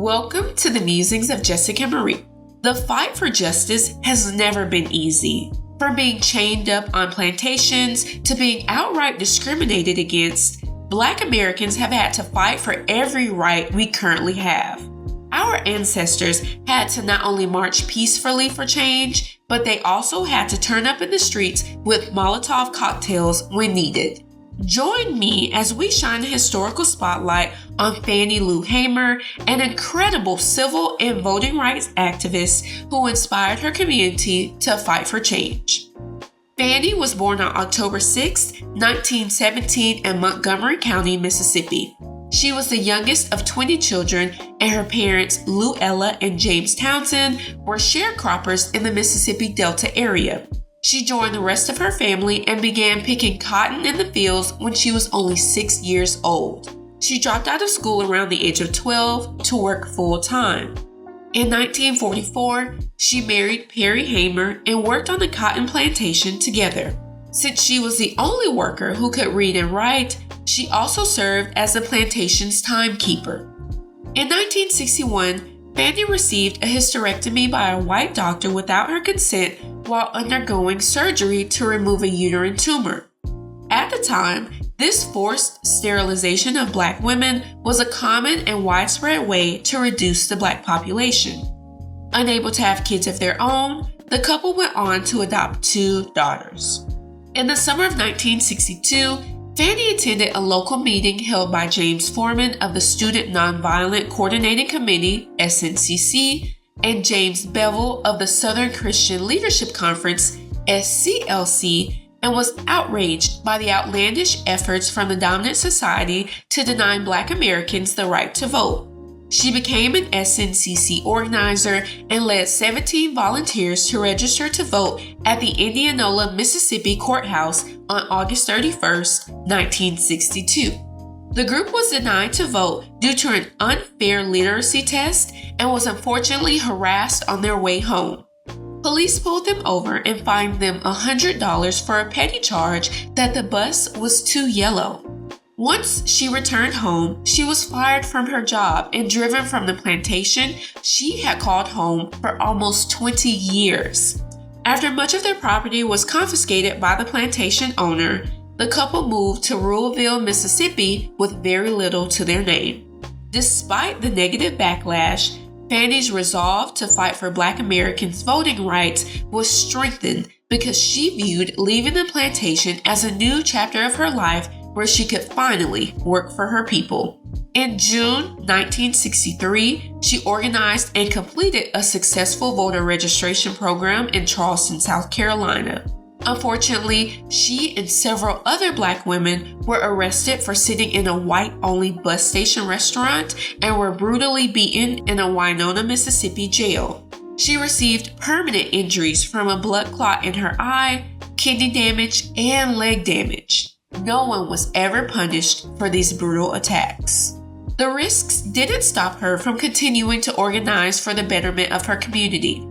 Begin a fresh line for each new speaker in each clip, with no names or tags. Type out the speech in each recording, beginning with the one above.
Welcome to the Musings of Jessica Marie. The fight for justice has never been easy. From being chained up on plantations to being outright discriminated against, Black Americans have had to fight for every right we currently have. Our ancestors had to not only march peacefully for change, but they also had to turn up in the streets with Molotov cocktails when needed. Join me as we shine a historical spotlight on Fannie Lou Hamer, an incredible civil and voting rights activist who inspired her community to fight for change. Fannie was born on October 6, 1917 in Montgomery County, Mississippi. She was the youngest of 20 children, and her parents, Luella and James Townsend, were sharecroppers in the Mississippi Delta area. She joined the rest of her family and began picking cotton in the fields when she was only 6 years old. She dropped out of school around the age of 12 to work full-time. In 1944, she married Perry Hamer and worked on the cotton plantation together. Since she was the only worker who could read and write, she also served as the plantation's timekeeper. In 1961, Fannie received a hysterectomy by a white doctor without her consent while undergoing surgery to remove a uterine tumor. At the time, this forced sterilization of Black women was a common and widespread way to reduce the Black population. Unable to have kids of their own, the couple went on to adopt 2 daughters. In the summer of 1962, Fannie attended a local meeting held by James Foreman of the Student Nonviolent Coordinating Committee, SNCC, and James Bevel of the Southern Christian Leadership Conference, SCLC, and was outraged by the outlandish efforts from the dominant society to deny Black Americans the right to vote. She became an SNCC organizer and led 17 volunteers to register to vote at the Indianola, Mississippi courthouse on August 31, 1962. The group was denied to vote due to an unfair literacy test and was unfortunately harassed on their way home. Police pulled them over and fined them $100 for a petty charge that the bus was too yellow. Once she returned home, she was fired from her job and driven from the plantation she had called home for almost 20 years. After much of their property was confiscated by the plantation owner, the couple moved to Ruleville, Mississippi with very little to their name. Despite the negative backlash, Fannie's resolve to fight for Black Americans' voting rights was strengthened because she viewed leaving the plantation as a new chapter of her life where she could finally work for her people. In June 1963, she organized and completed a successful voter registration program in Charleston, South Carolina. Unfortunately, she and several other Black women were arrested for sitting in a white-only bus station restaurant and were brutally beaten in a Winona, Mississippi jail. She received permanent injuries from a blood clot in her eye, kidney damage, and leg damage. No one was ever punished for these brutal attacks. The risks didn't stop her from continuing to organize for the betterment of her community.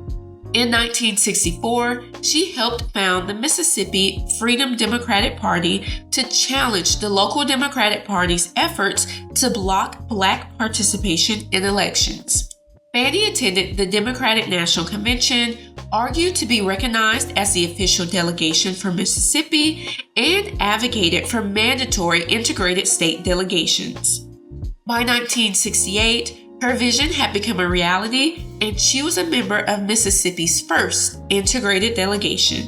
In 1964, she helped found the Mississippi Freedom Democratic Party to challenge the local Democratic Party's efforts to block Black participation in elections. Fannie attended the Democratic National Convention, argued to be recognized as the official delegation for Mississippi, and advocated for mandatory integrated state delegations. By 1968, her vision had become a reality, and she was a member of Mississippi's first integrated delegation.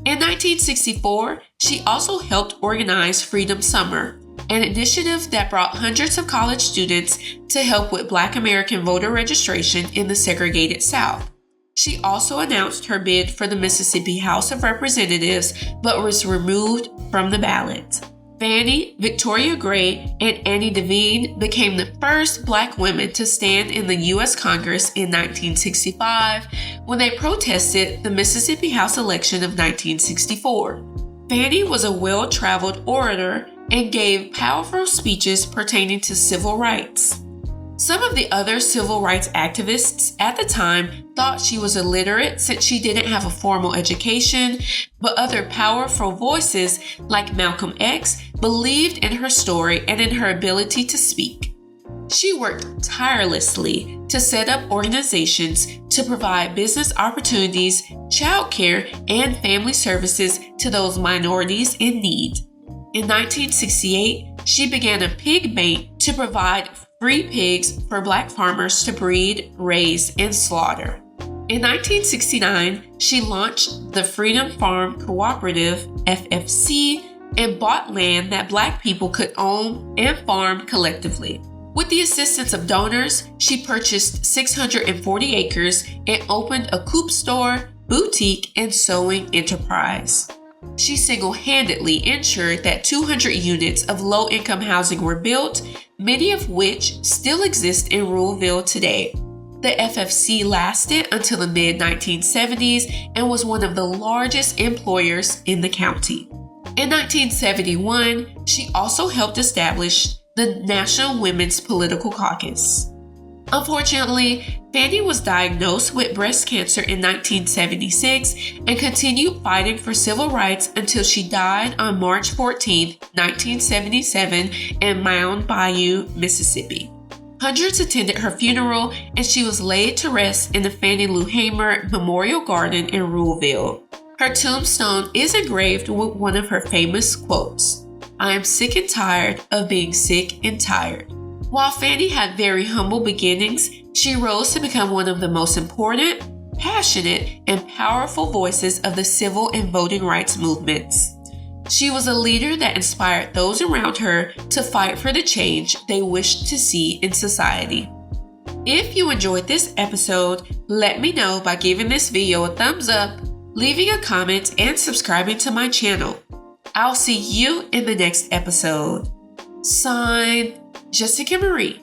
In 1964, she also helped organize Freedom Summer, an initiative that brought hundreds of college students to help with Black American voter registration in the segregated South. She also announced her bid for the Mississippi House of Representatives, but was removed from the ballot. Fannie, Victoria Gray, and Annie Devine became the first Black women to stand in the U.S. Congress in 1965 when they protested the Mississippi House election of 1964. Fannie was a well-traveled orator and gave powerful speeches pertaining to civil rights. Some of the other civil rights activists at the time thought she was illiterate since she didn't have a formal education, but other powerful voices like Malcolm X believed in her story and in her ability to speak. She worked tirelessly to set up organizations to provide business opportunities, childcare, and family services to those minorities in need. In 1968, she began a pig bank to provide free pigs for Black farmers to breed, raise, and slaughter. In 1969, she launched the Freedom Farm Cooperative, FFC, and bought land that Black people could own and farm collectively. With the assistance of donors, she purchased 640 acres and opened a coupe store, boutique, and sewing enterprise. She single-handedly ensured that 200 units of low-income housing were built, many of which still exist in Ruleville today. The FFC lasted until the mid-1970s and was one of the largest employers in the county. In 1971, she also helped establish the National Women's Political Caucus. Unfortunately, Fannie was diagnosed with breast cancer in 1976 and continued fighting for civil rights until she died on March 14, 1977 in Mound Bayou, Mississippi. Hundreds attended her funeral, and she was laid to rest in the Fannie Lou Hamer Memorial Garden in Ruleville. Her tombstone is engraved with one of her famous quotes, "I am sick and tired of being sick and tired." While Fannie had very humble beginnings, she rose to become one of the most important, passionate, and powerful voices of the civil and voting rights movements. She was a leader that inspired those around her to fight for the change they wished to see in society. If you enjoyed this episode, let me know by giving this video a thumbs up, leaving a comment, and subscribing to my channel. I'll see you in the next episode. Signed, Jessica Marie.